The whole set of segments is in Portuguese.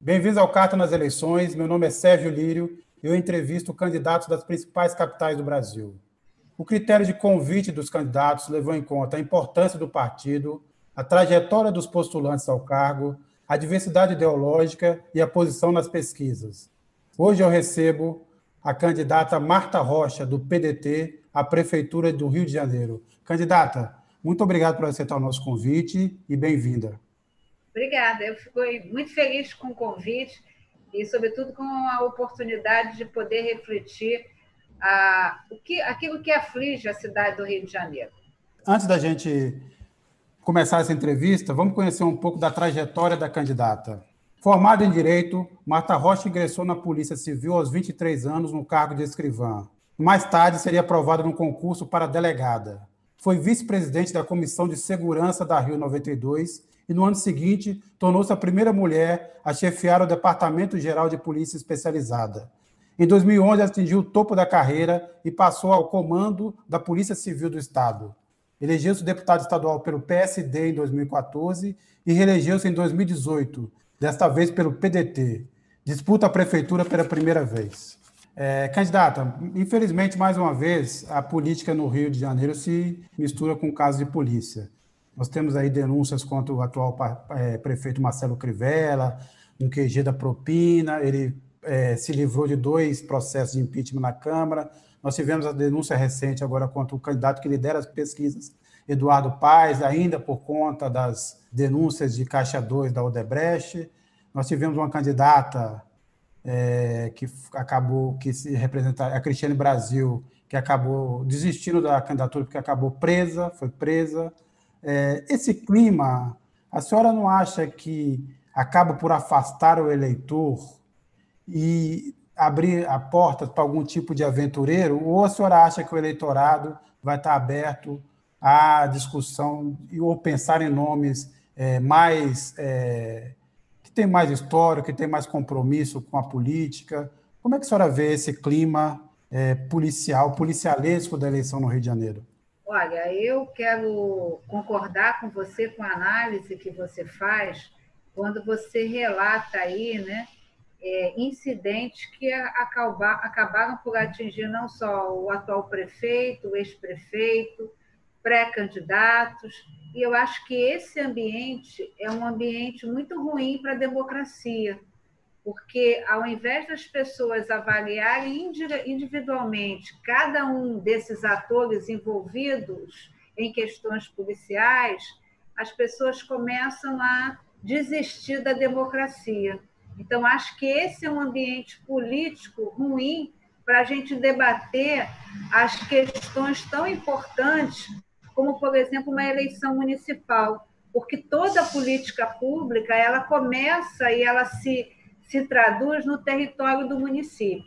Bem-vindos ao Carta nas Eleições. Meu nome é Sérgio Lírio e eu entrevisto candidatos das principais capitais do Brasil. O critério de convite dos candidatos levou em conta a importância do partido, a trajetória dos postulantes ao cargo, a diversidade ideológica e a posição nas pesquisas. Hoje eu recebo a candidata Marta Rocha, do PDT, à Prefeitura do Rio de Janeiro. Candidata, muito obrigado por aceitar o nosso convite e bem-vinda. Obrigada, eu fico muito feliz com o convite e, sobretudo, com a oportunidade de poder refletir aquilo que aflige a cidade do Rio de Janeiro. Antes da gente começar essa entrevista, vamos conhecer um pouco da trajetória da candidata. Formada em Direito, Marta Rocha ingressou na Polícia Civil aos 23 anos no cargo de escrivã. Mais tarde, seria aprovada no concurso para delegada. Foi vice-presidente da Comissão de Segurança da Rio 92 e, no ano seguinte, tornou-se a primeira mulher a chefiar o Departamento Geral de Polícia Especializada. Em 2011, atingiu o topo da carreira e passou ao comando da Polícia Civil do Estado. Elegeu-se deputado estadual pelo PSD em 2014 e reelegeu-se em 2018, desta vez pelo PDT. Disputa a prefeitura pela primeira vez. Candidata, infelizmente, mais uma vez, a política no Rio de Janeiro se mistura com casos de polícia. Nós temos aí denúncias contra o atual prefeito Marcelo Crivella, um QG da propina, ele se livrou de 2 processos de impeachment na Câmara. Nós tivemos a denúncia recente agora contra o candidato que lidera as pesquisas, Eduardo Paes, ainda por conta das denúncias de Caixa 2 da Odebrecht. Nós tivemos uma candidata que se representa, a Cristiane Brasil, que acabou desistindo da candidatura porque foi presa. Esse clima, a senhora não acha que acaba por afastar o eleitor e abrir a porta para algum tipo de aventureiro, ou a senhora acha que o eleitorado vai estar aberto à discussão ou pensar em nomes que tem mais história, que tem mais compromisso com a política? Como é que a senhora vê esse clima policialesco da eleição no Rio de Janeiro? Olha, eu quero concordar com você, com a análise que você faz, quando você relata aí, né, incidentes que acabaram por atingir não só o atual prefeito, o ex-prefeito, pré-candidatos, e eu acho que esse ambiente é um ambiente muito ruim para a democracia, porque ao invés das pessoas avaliarem individualmente cada um desses atores envolvidos em questões policiais, as pessoas começam a desistir da democracia. Então, acho que esse é um ambiente político ruim para a gente debater as questões tão importantes como, por exemplo, uma eleição municipal, porque toda a política pública ela começa e ela se traduz no território do município.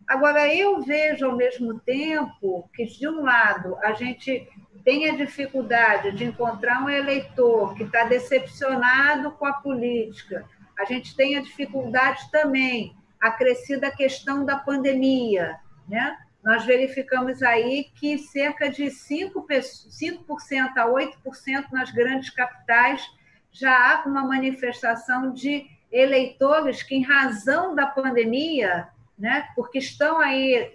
Agora, eu vejo, ao mesmo tempo, que, de um lado, a gente tem a dificuldade de encontrar um eleitor que está decepcionado com a política. A gente tem a dificuldade também, acrescida a questão da pandemia, né? Nós verificamos aí que cerca de 5% a 8% nas grandes capitais já há uma manifestação de eleitores que, em razão da pandemia, né, porque estão aí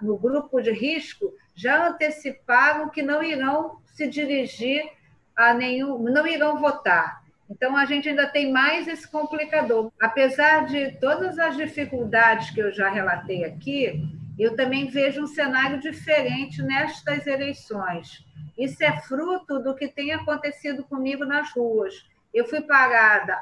no grupo de risco, já anteciparam que não irão se dirigir não irão votar. Então, a gente ainda tem mais esse complicador. Apesar de todas as dificuldades que eu já relatei aqui, eu também vejo um cenário diferente nestas eleições. Isso é fruto do que tem acontecido comigo nas ruas. Eu fui parada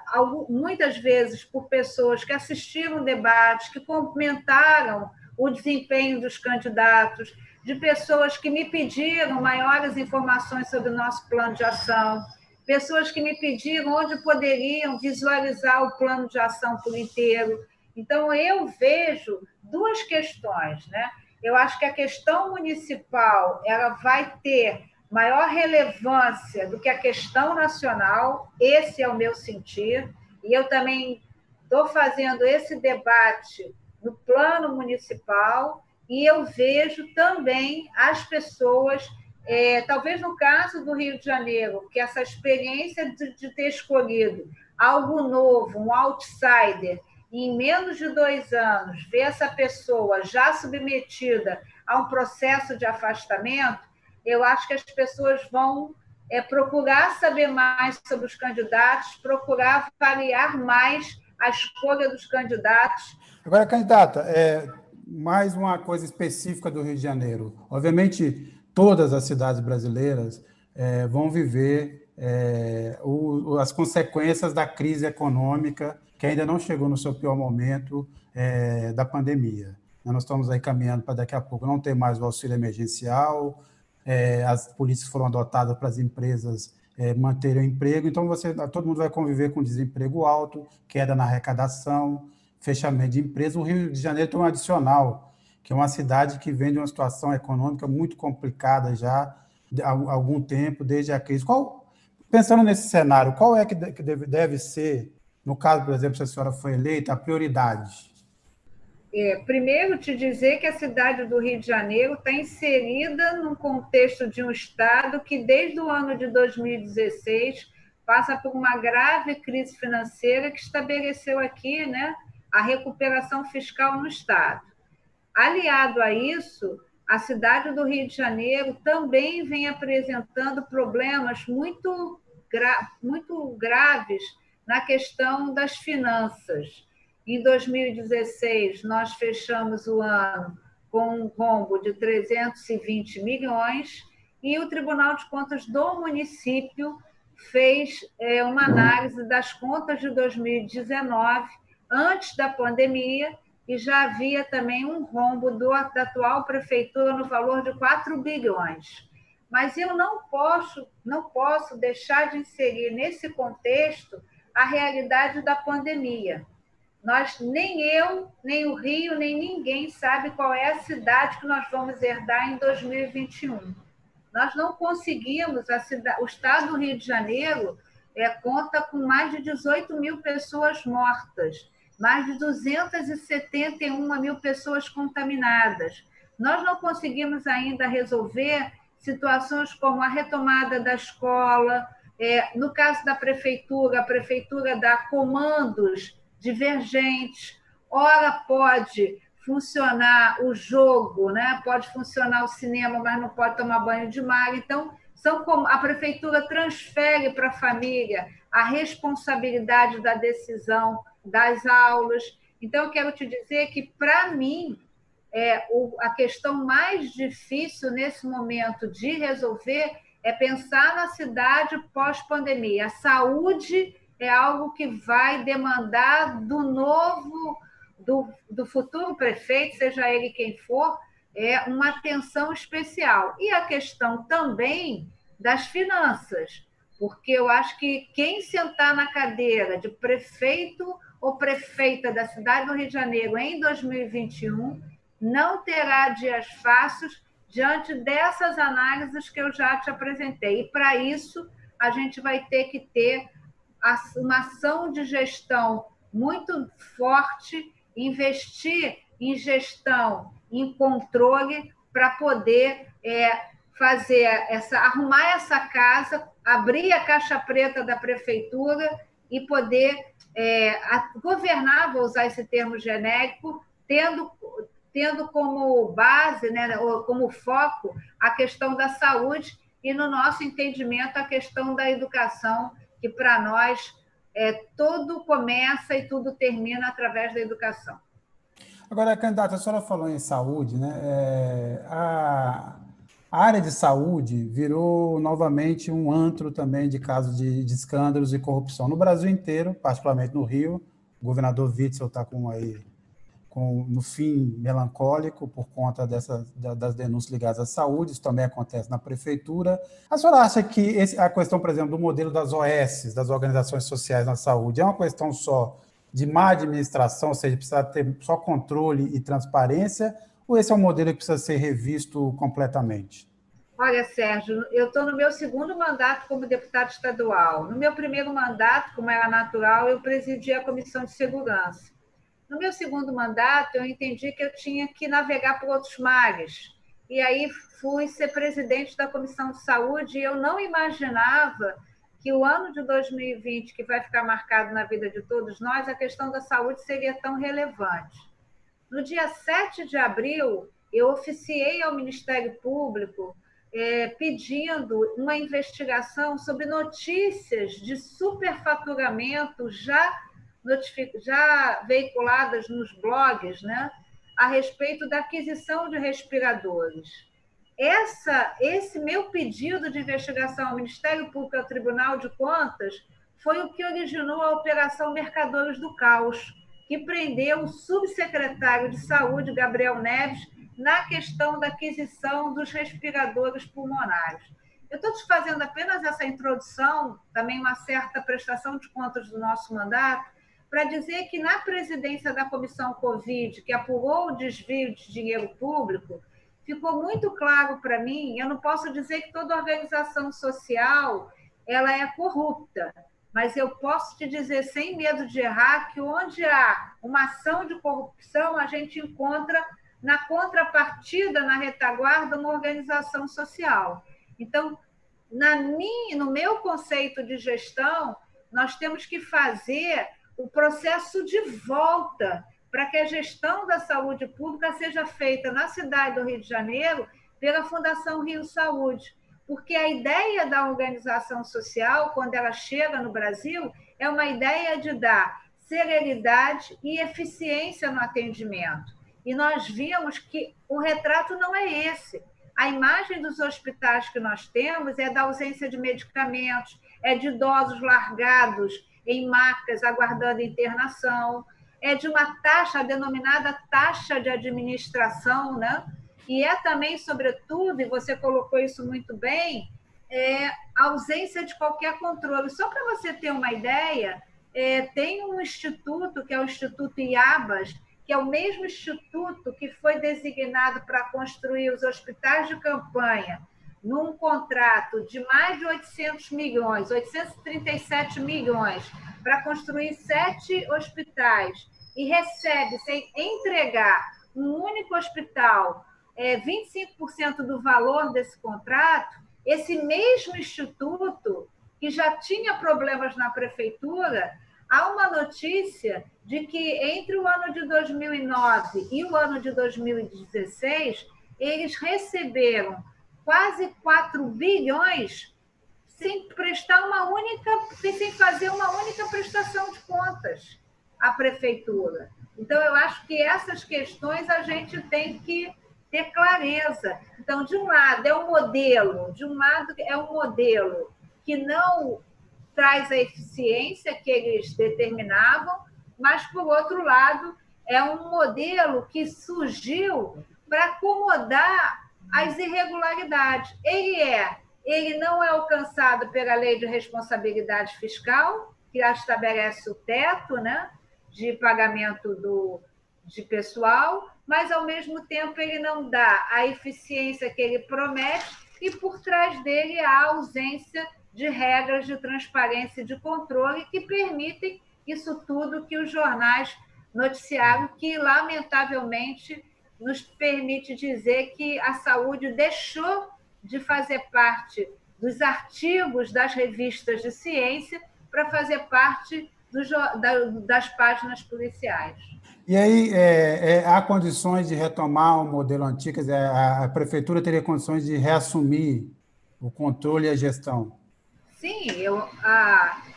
muitas vezes por pessoas que assistiram debates, que comentaram o desempenho dos candidatos, de pessoas que me pediram maiores informações sobre o nosso plano de ação, pessoas que me pediram onde poderiam visualizar o plano de ação por inteiro. Então, eu vejo 2 questões, né? Eu acho que a questão municipal ela vai ter maior relevância do que a questão nacional, esse é o meu sentir, e eu também estou fazendo esse debate no plano municipal, e eu vejo também as pessoas, talvez no caso do Rio de Janeiro, que essa experiência de ter escolhido algo novo, um outsider, e em menos de 2 anos ver essa pessoa já submetida a um processo de afastamento, eu acho que as pessoas vão procurar saber mais sobre os candidatos, procurar avaliar mais a escolha dos candidatos. Agora, candidata, mais uma coisa específica do Rio de Janeiro. Obviamente, todas as cidades brasileiras vão viver as consequências da crise econômica, que ainda não chegou no seu pior momento da pandemia. Nós estamos aí caminhando para daqui a pouco não ter mais o auxílio emergencial, as políticas foram adotadas para as empresas manterem o emprego, então todo mundo vai conviver com desemprego alto, queda na arrecadação, fechamento de empresas. O Rio de Janeiro tem um adicional, que é uma cidade que vem de uma situação econômica muito complicada já há algum tempo, desde a crise. Pensando nesse cenário, qual é que deve ser, no caso, por exemplo, se a senhora foi eleita, a prioridade? Primeiro, te dizer que a cidade do Rio de Janeiro está inserida num contexto de um Estado que, desde o ano de 2016, passa por uma grave crise financeira que estabeleceu aqui, né, a recuperação fiscal no Estado. Aliado a isso, a cidade do Rio de Janeiro também vem apresentando problemas muito graves na questão das finanças. Em 2016, nós fechamos o ano com um rombo de 320 milhões e o Tribunal de Contas do município fez uma análise das contas de 2019, antes da pandemia, e já havia também um rombo da atual prefeitura no valor de 4 bilhões. Mas eu não posso deixar de inserir nesse contexto a realidade da pandemia. Nem eu, nem o Rio, nem ninguém sabe qual é a cidade que nós vamos herdar em 2021. Nós não conseguimos, o estado do Rio de Janeiro conta com mais de 18 mil pessoas mortas, mais de 271 mil pessoas contaminadas. Nós não conseguimos ainda resolver situações como a retomada da escola. No caso da prefeitura, a prefeitura dá comandos divergentes. Ora pode funcionar o jogo, né? Pode funcionar o cinema, mas não pode tomar banho de mar. Então, a prefeitura transfere para a família a responsabilidade da decisão das aulas. Então, eu quero te dizer que, para mim, a questão mais difícil nesse momento de resolver é pensar na cidade pós-pandemia. A saúde é algo que vai demandar do futuro prefeito, seja ele quem for, uma atenção especial. E a questão também das finanças, porque eu acho que quem sentar na cadeira de prefeito ou prefeita da cidade do Rio de Janeiro em 2021 não terá dias fáceis diante dessas análises que eu já te apresentei. E, para isso, a gente vai ter que ter uma ação de gestão muito forte, investir em gestão, em controle, para poder arrumar essa casa, abrir a caixa preta da prefeitura e poder governar, vou usar esse termo genérico, tendo como base, né, como foco, a questão da saúde e, no nosso entendimento, a questão da educação, que para nós tudo começa e tudo termina através da educação. Agora, candidata, a senhora falou em saúde, né? A área de saúde virou novamente um antro também de casos de escândalos e corrupção no Brasil inteiro, particularmente no Rio. O governador Witzel está no fim melancólico por conta das denúncias ligadas à saúde. Isso também acontece na prefeitura. A senhora acha que a questão, por exemplo, do modelo das OS, das organizações sociais na saúde, é uma questão só de má administração, ou seja, precisa ter só controle e transparência, ou esse é um modelo que precisa ser revisto completamente? Olha, Sérgio, eu estou no meu segundo mandato como deputado estadual. No meu primeiro mandato, como era natural, eu presidi a Comissão de Segurança. No meu segundo mandato, eu entendi que eu tinha que navegar por outros mares. E aí fui ser presidente da Comissão de Saúde e eu não imaginava que o ano de 2020, que vai ficar marcado na vida de todos nós, a questão da saúde seria tão relevante. No dia 7 de abril, eu oficiei ao Ministério Público pedindo uma investigação sobre notícias de superfaturamento já veiculadas nos blogs, né, a respeito da aquisição de respiradores. Esse meu pedido de investigação ao Ministério Público e ao Tribunal de Contas foi o que originou a Operação Mercadores do Caos, que prendeu o subsecretário de Saúde, Gabriel Neves, na questão da aquisição dos respiradores pulmonares. Eu estou te fazendo apenas essa introdução, também uma certa prestação de contas do nosso mandato, para dizer que na presidência da Comissão Covid, que apurou o desvio de dinheiro público, ficou muito claro para mim, eu não posso dizer que toda organização social ela é corrupta, mas eu posso te dizer, sem medo de errar, que onde há uma ação de corrupção, a gente encontra na contrapartida, na retaguarda, uma organização social. Então, no meu conceito de gestão, nós temos que fazer o processo de volta para que a gestão da saúde pública seja feita na cidade do Rio de Janeiro pela Fundação Rio Saúde. Porque a ideia da organização social, quando ela chega no Brasil, é uma ideia de dar celeridade e eficiência no atendimento. E nós vimos que o retrato não é esse. A imagem dos hospitais que nós temos é da ausência de medicamentos, é de idosos largados em macas aguardando internação, é de uma taxa, a denominada taxa de administração, né? E é também, sobretudo, e você colocou isso muito bem, a ausência de qualquer controle. Só para você ter uma ideia, tem um instituto, que é o Instituto IABAS, que é o mesmo instituto que foi designado para construir os hospitais de campanha, num contrato de mais de 800 milhões, 837 milhões, para construir 7 hospitais, e recebe, sem entregar um único hospital, 25% do valor desse contrato, esse mesmo instituto, que já tinha problemas na prefeitura, há uma notícia de que entre o ano de 2009 e o ano de 2016, eles receberam quase 4 bilhões sem fazer uma única prestação de contas à prefeitura. Então, eu acho que essas questões a gente tem que ter clareza. Então, de um lado é um modelo que não traz a eficiência que eles determinavam, mas, por outro lado, é um modelo que surgiu para acomodar as irregularidades. Ele não é alcançado pela Lei de Responsabilidade Fiscal, que já estabelece o teto, né, de pagamento de pessoal, mas, ao mesmo tempo, ele não dá a eficiência que ele promete e, por trás dele, a ausência de regras de transparência e de controle que permitem isso tudo que os jornais noticiaram, que, lamentavelmente, nos permite dizer que a saúde deixou de fazer parte dos artigos das revistas de ciência para fazer parte das páginas policiais. E aí, há condições de retomar o modelo antigo? Quer dizer, a prefeitura teria condições de reassumir o controle e a gestão? Sim,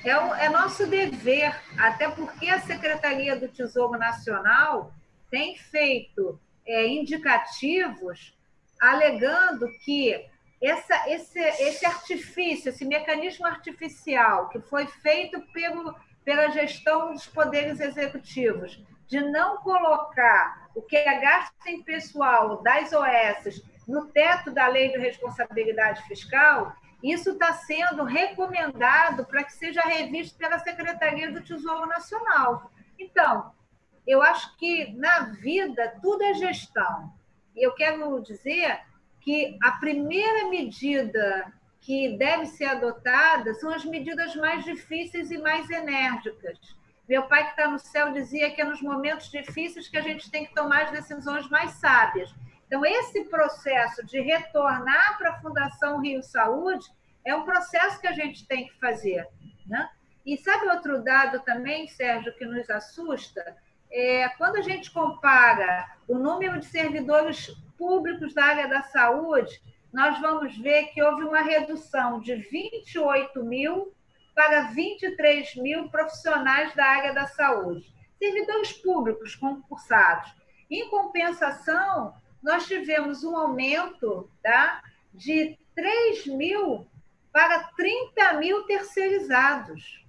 é nosso dever, até porque a Secretaria do Tesouro Nacional tem feito indicativos alegando que esse artifício, esse mecanismo artificial que foi feito pela gestão dos poderes executivos, de não colocar o que é gasto em pessoal das OS no teto da Lei de Responsabilidade Fiscal, isso está sendo recomendado para que seja revisto pela Secretaria do Tesouro Nacional. Então, eu acho que na vida tudo é gestão. E eu quero dizer que a primeira medida que deve ser adotada são as medidas mais difíceis e mais enérgicas. Meu pai, que está no céu, dizia que é nos momentos difíceis que a gente tem que tomar as decisões mais sábias. Então, esse processo de retornar para a Fundação Rio Saúde É um processo que a gente tem que fazer, né? E sabe outro dado também, Sérgio, que nos assusta? Quando a gente compara o número de servidores públicos da área da saúde, nós vamos ver que houve uma redução de 28 mil para 23 mil profissionais da área da saúde, servidores públicos concursados. Em compensação, nós tivemos um aumento, tá, de 3 mil para 30 mil terceirizados.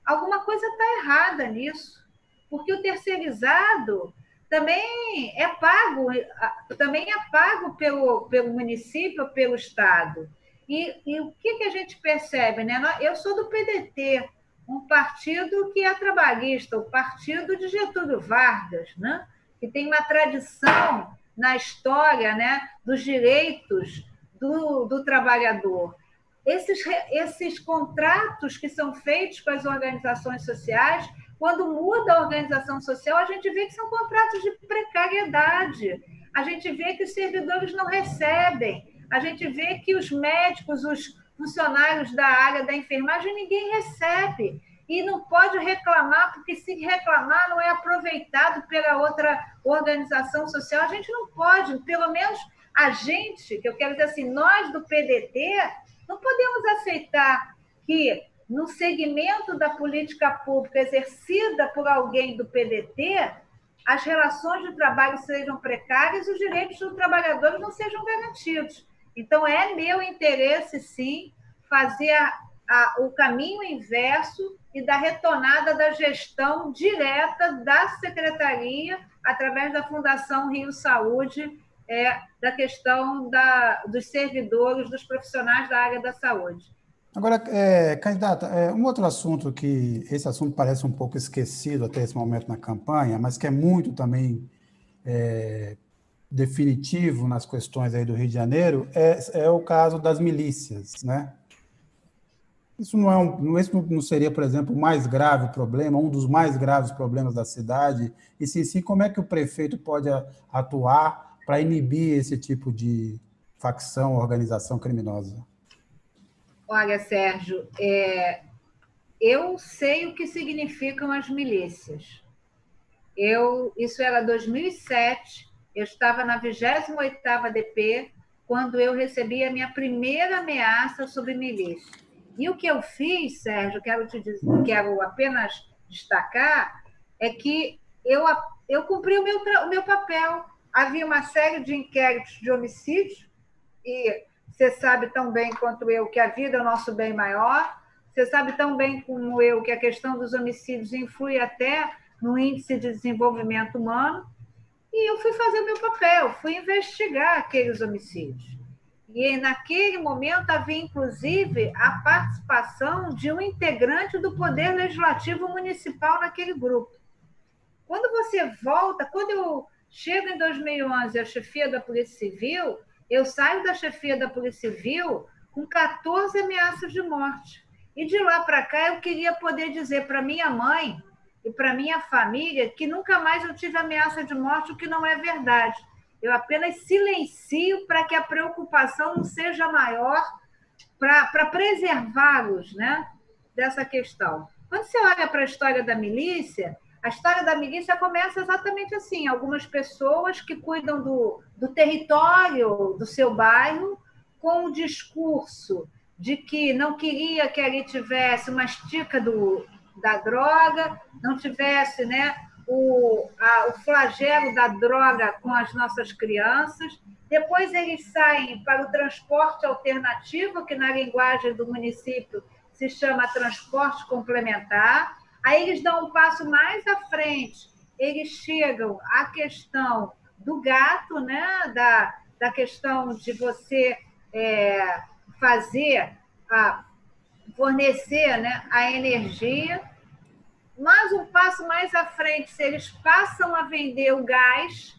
Alguma coisa está errada nisso, porque o terceirizado também é pago pelo município, pelo Estado. E o que a gente percebe? Né? Eu sou do PDT, um partido que é trabalhista, o partido de Getúlio Vargas, né? Que tem uma tradição na história, né, dos direitos do trabalhador. Esses contratos que são feitos com as organizações sociais, quando muda a organização social, a gente vê que são contratos de precariedade, a gente vê que os servidores não recebem, a gente vê que os médicos, os funcionários da área da enfermagem, ninguém recebe. E não pode reclamar, porque se reclamar não é aproveitado pela outra organização social. A gente não pode, pelo menos a gente, que eu quero dizer assim, nós do PDT, não podemos aceitar que, no segmento da política pública exercida por alguém do PDT, as relações de trabalho sejam precárias e os direitos dos trabalhadores não sejam garantidos. Então, é meu interesse, sim, fazer o caminho inverso e da retomada da gestão direta da Secretaria, através da Fundação Rio Saúde, da questão dos servidores, dos profissionais da área da saúde. Agora, candidata, um outro assunto esse assunto parece um pouco esquecido até esse momento na campanha, mas que é muito também definitivo nas questões aí do Rio de Janeiro, é o caso das milícias, né? Isso não seria, por exemplo, o mais grave problema, um dos mais graves problemas da cidade? E sim, como é que o prefeito pode atuar para inibir esse tipo de facção, organização criminosa? Olha, Sérgio, eu sei o que significam as milícias. Isso era 2007, eu estava na 28ª DP, quando eu recebi a minha primeira ameaça sobre milícia. E o que eu fiz, Sérgio, quero apenas destacar, é que eu cumpri o meu papel. Havia uma série de inquéritos de homicídio, e você sabe tão bem quanto eu que a vida é o nosso bem maior, você sabe tão bem como eu que a questão dos homicídios influi até no índice de desenvolvimento humano, e eu fui fazer o meu papel, fui investigar aqueles homicídios. E naquele momento havia, inclusive, a participação de um integrante do Poder Legislativo Municipal naquele grupo. Quando eu chego em 2011 à chefia da Polícia Civil, eu saio da chefia da Polícia Civil com 14 ameaças de morte. E de lá para cá eu queria poder dizer para minha mãe e para minha família que nunca mais eu tive ameaça de morte, o que não é verdade. Eu apenas silencio para que a preocupação não seja maior, para preservá-los, né, dessa questão. Quando você olha para a história da milícia começa exatamente assim: algumas pessoas que cuidam do território do seu bairro, com o discurso de que não queria que ali tivesse uma estica da droga, não tivesse, né, o flagelo da droga com as nossas crianças. Depois eles saem para o transporte alternativo, que na linguagem do município se chama transporte complementar. Aí eles dão um passo mais à frente, eles chegam à questão do gato, né? da questão de você fornecer, né, a energia. Mas um passo mais à frente, se eles passam a vender o gás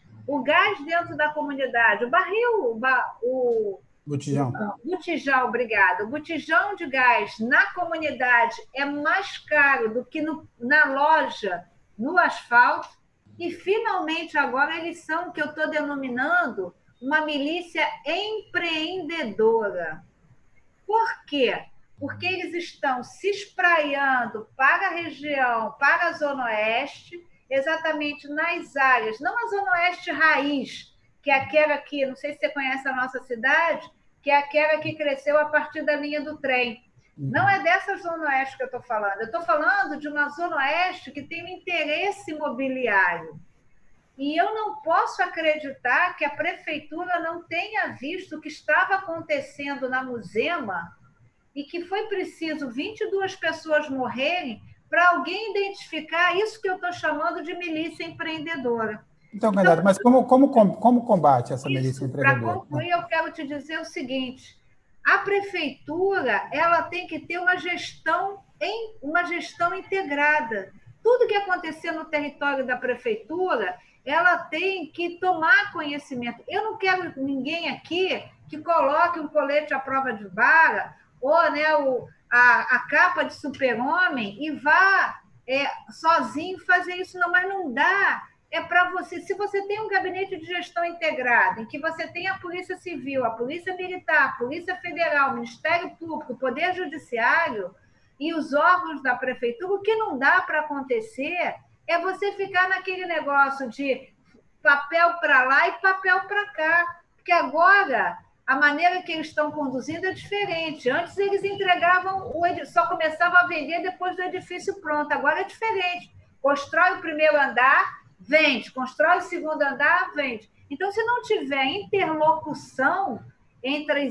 dentro da comunidade, o barril, o Botijão. Botijão, obrigada. O botijão de gás na comunidade é mais caro do que na loja, no asfalto. E, finalmente, agora eles são o que eu estou denominando uma milícia empreendedora. Por quê? porque eles estão se espraiando para a região, para a Zona Oeste, exatamente nas áreas, não a Zona Oeste raiz, que é aquela que, não sei se você conhece a nossa cidade, que é aquela que cresceu a partir da linha do trem. Não é dessa Zona Oeste que eu estou falando. Eu estou falando de uma Zona Oeste que tem um interesse imobiliário. E eu não posso acreditar que a prefeitura não tenha visto o que estava acontecendo na Muzema e que foi preciso 22 pessoas morrerem para alguém identificar isso que eu estou chamando de milícia empreendedora. Então, candidata, mas como combate essa milícia Para empreendedora? concluir, eu quero te dizer o seguinte: a prefeitura ela tem que ter uma gestão integrada. Tudo que acontecer no território da prefeitura, ela tem que tomar conhecimento. Eu não quero ninguém aqui que coloque um colete à prova de bala ou né, a capa de super-homem e vá sozinho fazer isso, não, mas não dá. É para você, se você tem um gabinete de gestão integrado, em que você tem a Polícia Civil, a Polícia Militar, a Polícia Federal, o Ministério Público, o Poder Judiciário e os órgãos da prefeitura, o que não dá para acontecer é você ficar naquele negócio de papel para lá e papel para cá, porque agora a maneira que eles estão conduzindo é diferente. Antes eles entregavam, só começavam a vender depois do edifício pronto, agora é diferente. Constrói o primeiro andar, vende, constrói o segundo andar, vende. Então, se não tiver interlocução entre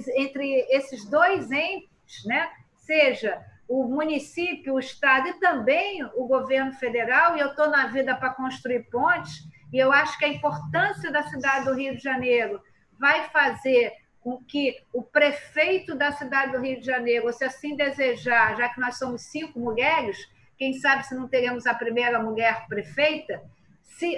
esses dois entes, né, seja o município, o Estado e também o governo federal, e eu estou na vida para construir pontes, e eu acho que a importância da cidade do Rio de Janeiro vai fazer com que o prefeito da cidade do Rio de Janeiro, se assim desejar, já que nós somos 5 mulheres, quem sabe se não teremos a primeira mulher prefeita,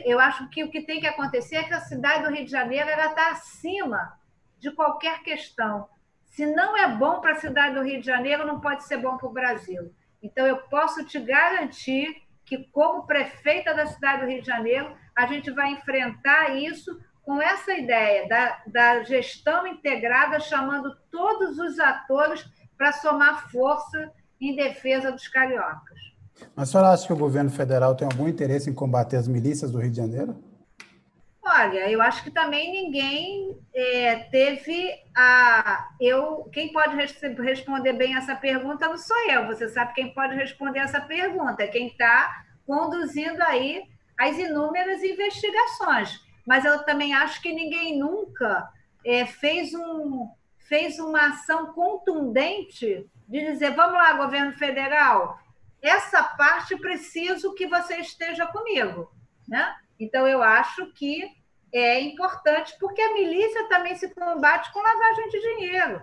eu acho que o que tem que acontecer é que a cidade do Rio de Janeiro está acima de qualquer questão. Se não é bom para a cidade do Rio de Janeiro, não pode ser bom para o Brasil. Então, eu posso te garantir que, como prefeita da cidade do Rio de Janeiro, a gente vai enfrentar isso com essa ideia da gestão integrada, chamando todos os atores para somar força em defesa dos cariocas. Mas a senhora acha que o governo federal tem algum interesse em combater as milícias do Rio de Janeiro? Olha, eu acho que também ninguém teve quem pode responder bem essa pergunta não sou eu. Você sabe quem pode responder essa pergunta, é quem está conduzindo aí as inúmeras investigações. Mas eu também acho que ninguém nunca fez uma ação contundente de dizer, vamos lá, governo federal, essa parte preciso que você esteja comigo, né? Então, eu acho que é importante, porque a milícia também se combate com lavagem de dinheiro.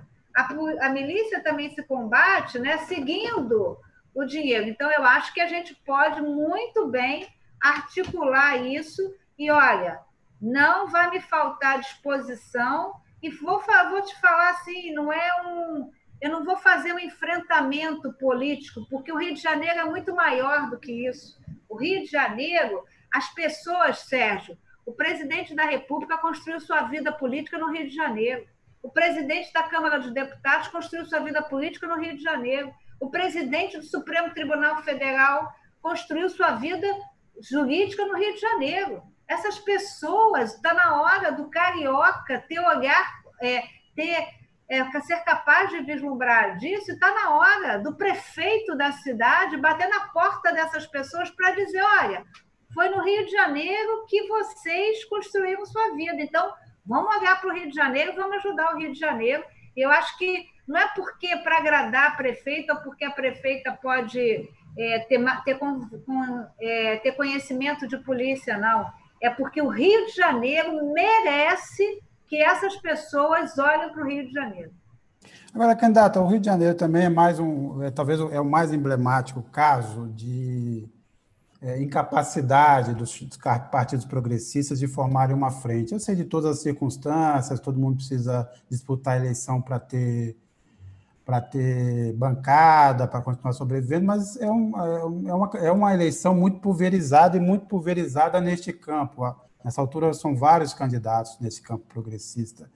A milícia também se combate, né, seguindo o dinheiro. Então, eu acho que a gente pode muito bem articular isso e, olha, não vai me faltar disposição e vou te falar assim, eu não vou fazer um enfrentamento político, porque o Rio de Janeiro é muito maior do que isso. O Rio de Janeiro, as pessoas, Sérgio, o presidente da República construiu sua vida política no Rio de Janeiro. O presidente da Câmara dos Deputados construiu sua vida política no Rio de Janeiro. O presidente do Supremo Tribunal Federal construiu sua vida jurídica no Rio de Janeiro. Essas pessoas, está na hora do carioca ter olhar, ser capaz de vislumbrar disso, está na hora do prefeito da cidade bater na porta dessas pessoas para dizer, olha, foi no Rio de Janeiro que vocês construíram sua vida, então vamos olhar para o Rio de Janeiro, vamos ajudar o Rio de Janeiro. Eu acho que não é porque para agradar a prefeita ou porque a prefeita pode ter conhecimento de polícia, não. É porque o Rio de Janeiro merece que essas pessoas olhem para o Rio de Janeiro. Agora, candidata, o Rio de Janeiro também é talvez é o mais emblemático caso de incapacidade dos partidos progressistas de formarem uma frente. Eu sei de todas as circunstâncias, todo mundo precisa disputar a eleição para ter bancada, para continuar sobrevivendo, mas é uma eleição muito pulverizada neste campo. Nessa altura, são vários candidatos nesse campo progressista.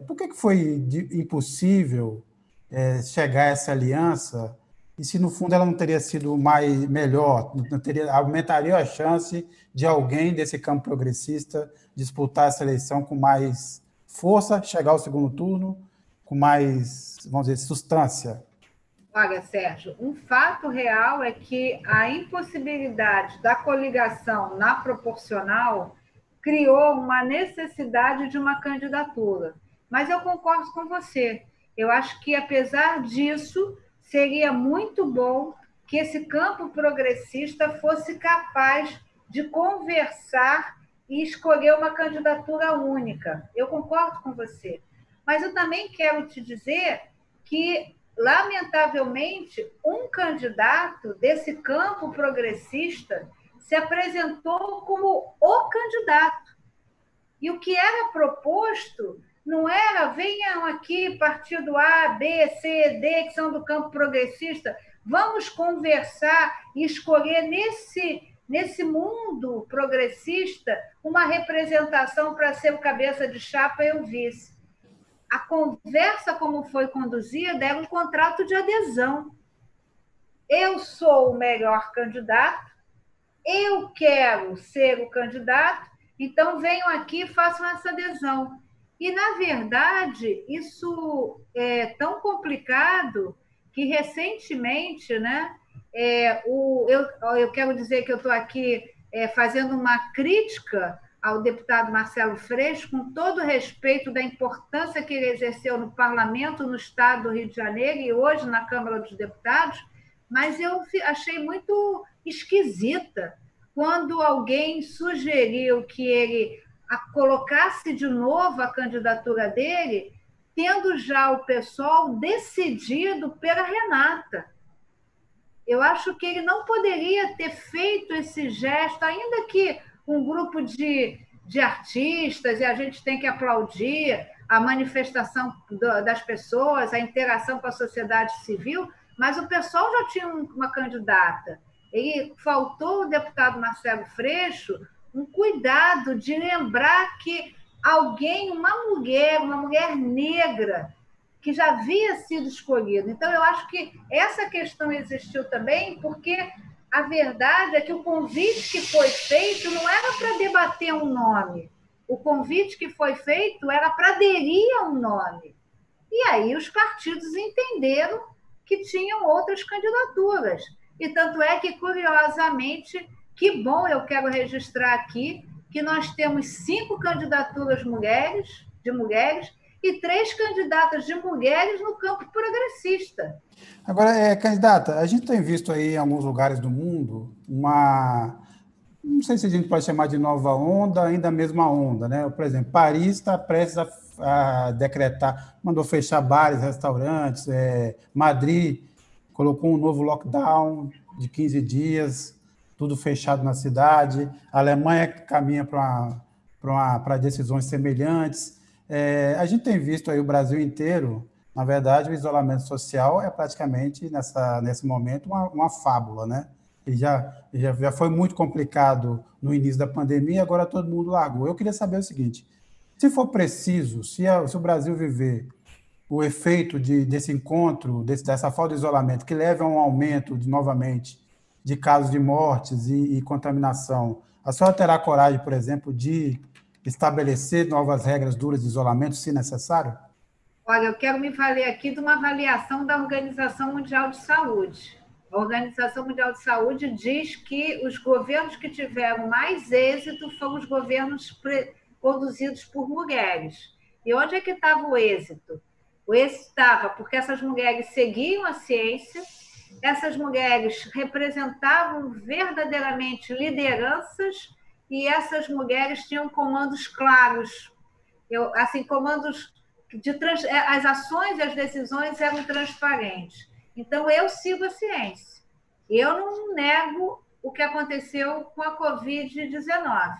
Por que foi impossível chegar a essa aliança, e se no fundo ela não teria sido melhor, não teria, aumentaria a chance de alguém desse campo progressista disputar essa eleição com mais força, chegar ao segundo turno com mais, vamos dizer, substância. Olha, Sérgio, um fato real é que a impossibilidade da coligação na proporcional criou uma necessidade de uma candidatura. Mas eu concordo com você. Eu acho que, apesar disso, seria muito bom que esse campo progressista fosse capaz de conversar e escolher uma candidatura única. Eu concordo com você. Mas eu também quero te dizer que, lamentavelmente, um candidato desse campo progressista se apresentou como o candidato. E o que era proposto não era: venham aqui, partido A, B, C, D, que são do campo progressista, vamos conversar e escolher nesse mundo progressista uma representação para ser o cabeça de chapa e o vice. A conversa, como foi conduzida, era um contrato de adesão. Eu sou o melhor candidato, eu quero ser o candidato, então venham aqui e façam essa adesão. E, na verdade, isso é tão complicado que, recentemente, né, eu quero dizer que eu estou aqui fazendo uma crítica ao deputado Marcelo Freixo, com todo o respeito da importância que ele exerceu no parlamento, no estado do Rio de Janeiro e hoje na Câmara dos Deputados, mas eu achei muito esquisita quando alguém sugeriu que ele colocasse de novo a candidatura dele, tendo já o pessoal decidido pela Renata. Eu acho que ele não poderia ter feito esse gesto, ainda que um grupo de artistas, e a gente tem que aplaudir a manifestação das pessoas, a interação com a sociedade civil, mas o pessoal já tinha uma candidata. E faltou o deputado Marcelo Freixo um cuidado de lembrar que alguém, uma mulher negra, que já havia sido escolhido. Então, eu acho que essa questão existiu também porque a verdade é que o convite que foi feito não era para debater um nome. O convite que foi feito era para aderir a um nome. E aí os partidos entenderam que tinham outras candidaturas. E tanto é que, curiosamente, que bom, eu quero registrar aqui, que nós temos 5 candidaturas de mulheres, e 3 candidatas de mulheres no campo progressista. Agora, candidata, a gente tem visto aí em alguns lugares do mundo não sei se a gente pode chamar de nova onda, ainda a mesma onda, né? Por exemplo, Paris está prestes a decretar, mandou fechar bares, restaurantes, Madrid colocou um novo lockdown de 15 dias, tudo fechado na cidade, a Alemanha caminha para decisões semelhantes. A gente tem visto aí o Brasil inteiro, na verdade, o isolamento social é praticamente, nesse momento, uma fábula, né? Ele já foi muito complicado no início da pandemia, agora todo mundo largou. Eu queria saber o seguinte: se for preciso, se o Brasil viver o efeito desse encontro, dessa falta de isolamento, que leve a um aumento, novamente, de casos de mortes e contaminação, a senhora terá coragem, por exemplo, de estabelecer novas regras duras de isolamento, se necessário? Olha, eu quero me valer aqui de uma avaliação da Organização Mundial de Saúde. A Organização Mundial de Saúde diz que os governos que tiveram mais êxito foram os governos conduzidos por mulheres. E onde é que estava o êxito? O êxito estava porque essas mulheres seguiam a ciência, essas mulheres representavam verdadeiramente lideranças e essas mulheres tinham comandos claros, comandos as ações e as decisões eram transparentes. Então, eu sigo a ciência. Eu não nego o que aconteceu com a Covid-19.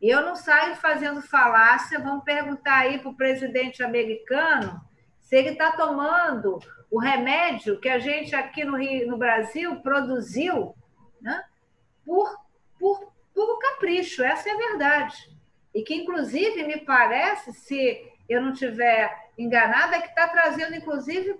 Eu não saio fazendo falácia. Vamos perguntar aí para o presidente americano se ele está tomando o remédio que a gente aqui no Brasil produziu, né, por capricho. Essa é a verdade. E que, inclusive, me parece, se eu não estiver enganada, é que está trazendo, inclusive,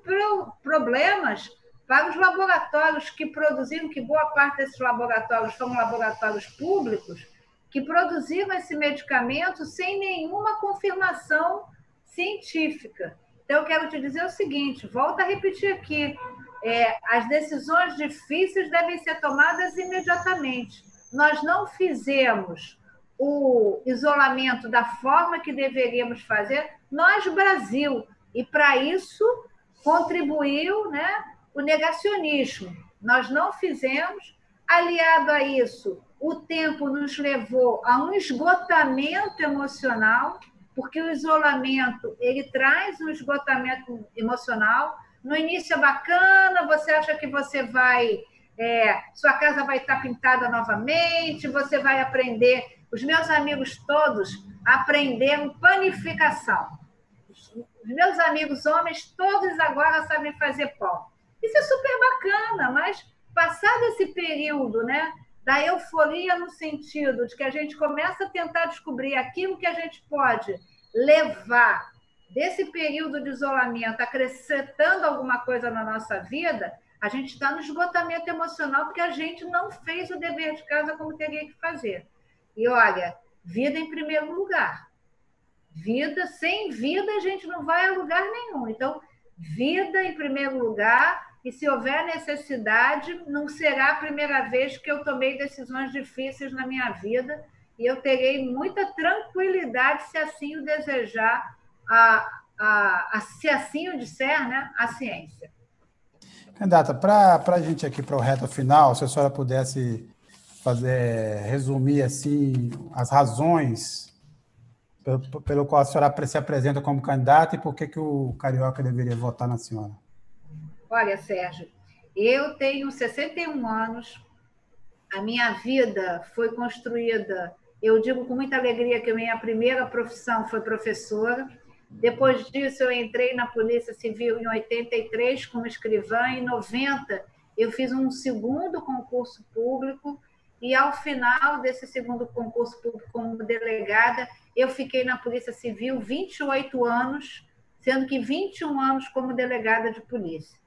problemas para os laboratórios que produziram, que boa parte desses laboratórios são laboratórios públicos, que produziram esse medicamento sem nenhuma confirmação científica. Então, eu quero te dizer o seguinte, volto a repetir aqui, as decisões difíceis devem ser tomadas imediatamente. Nós não fizemos o isolamento da forma que deveríamos fazer, nós, Brasil, e para isso contribuiu, né, o negacionismo. Nós não fizemos, aliado a isso, o tempo nos levou a um esgotamento emocional, porque o isolamento ele traz um esgotamento emocional. No início é bacana, você acha que você vai, sua casa vai estar pintada novamente, você vai aprender. Os meus amigos todos aprenderam panificação. Os meus amigos homens, todos agora sabem fazer pão. Isso é super bacana, mas passado esse período, né, da euforia no sentido de que a gente começa a tentar descobrir aquilo que a gente pode levar desse período de isolamento, acrescentando alguma coisa na nossa vida, a gente está no esgotamento emocional porque a gente não fez o dever de casa como teria que fazer. E olha, vida em primeiro lugar. Vida, sem vida a gente não vai a lugar nenhum. Então, vida em primeiro lugar, e se houver necessidade, não será a primeira vez que eu tomei decisões difíceis na minha vida, e eu terei muita tranquilidade, se assim o desejar, se assim o disser, né, a ciência. Candidata, para a gente aqui para o reto final, se a senhora pudesse resumir assim, as razões pelo qual a senhora se apresenta como candidata e por que o carioca deveria votar na senhora. Olha, Sérgio, eu tenho 61 anos, a minha vida foi construída, eu digo com muita alegria que a minha primeira profissão foi professora. Depois disso, eu entrei na Polícia Civil em 83 como escrivã. Em 90, eu fiz um segundo concurso público e, ao final desse segundo concurso público como delegada, eu fiquei na Polícia Civil 28 anos, sendo que 21 anos como delegada de polícia.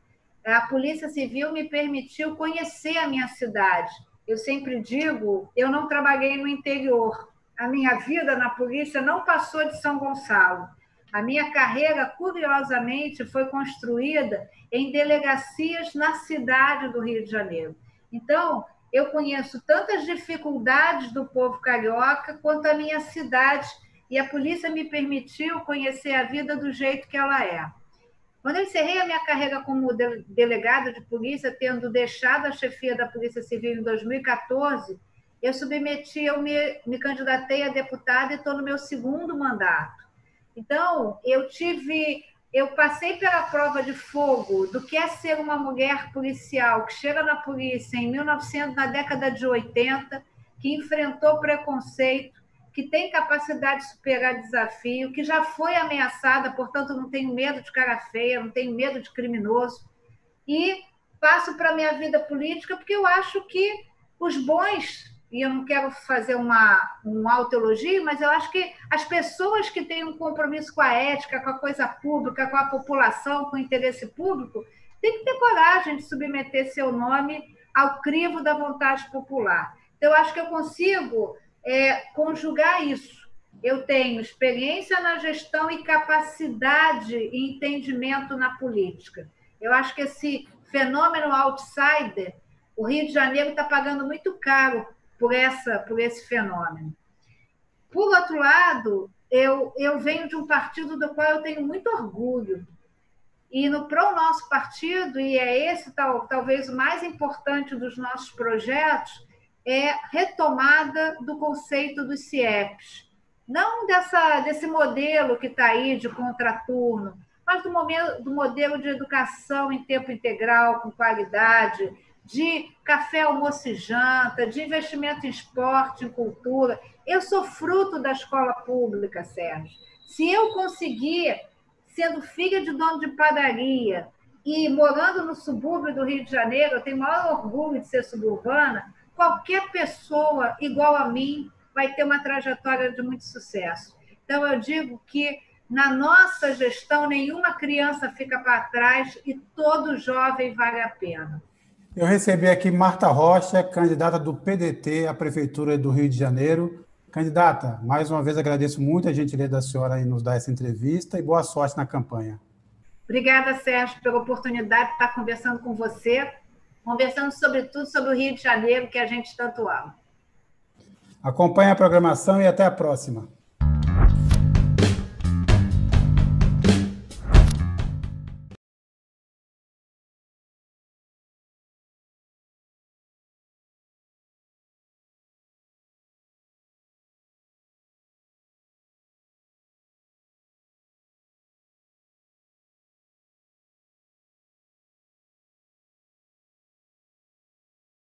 A Polícia Civil me permitiu conhecer a minha cidade. Eu sempre digo, eu não trabalhei no interior. A minha vida na polícia não passou de São Gonçalo. A minha carreira, curiosamente, foi construída em delegacias na cidade do Rio de Janeiro. Então, eu conheço tantas dificuldades do povo carioca quanto a minha cidade, e a polícia me permitiu conhecer a vida do jeito que ela é. Quando eu encerrei a minha carreira como delegada de polícia, tendo deixado a chefia da Polícia Civil em 2014, eu me candidatei a deputada e estou no meu segundo mandato. Então, eu passei pela prova de fogo do que é ser uma mulher policial que chega na polícia na década de 80, que enfrentou preconceito, que tem capacidade de superar desafio, que já foi ameaçada, portanto, não tenho medo de cara feia, não tenho medo de criminoso. E passo para a minha vida política porque eu acho que os bons, e eu não quero fazer um autoelogio, mas eu acho que as pessoas que têm um compromisso com a ética, com a coisa pública, com a população, com o interesse público, têm que ter coragem de submeter seu nome ao crivo da vontade popular. Então, eu acho que eu consigo conjugar isso. Eu tenho experiência na gestão e capacidade e entendimento na política. Eu acho que esse fenômeno outsider, o Rio de Janeiro está pagando muito caro por esse fenômeno. Por outro lado, eu venho de um partido do qual eu tenho muito orgulho. E para o nosso partido, e é esse talvez o mais importante dos nossos projetos, é retomada do conceito dos CIEPs. Não desse modelo que está aí de contraturno, mas do modelo de educação em tempo integral, com qualidade, de café, almoço e janta, de investimento em esporte, em cultura. Eu sou fruto da escola pública, Sérgio. Se eu conseguir, sendo filha de dono de padaria e morando no subúrbio do Rio de Janeiro, eu tenho o maior orgulho de ser suburbana, qualquer pessoa igual a mim vai ter uma trajetória de muito sucesso. Então, eu digo que Na nossa gestão, nenhuma criança fica para trás e todo jovem vale a pena. Eu recebi aqui Marta Rocha, candidata do PDT à Prefeitura do Rio de Janeiro. Candidata, mais uma vez agradeço muito a gentileza da senhora em nos dar essa entrevista e boa sorte na campanha. Obrigada, Sérgio, pela oportunidade de estar conversando com você, conversando sobretudo sobre o Rio de Janeiro, que a gente tanto ama. Acompanhe a programação e até a próxima.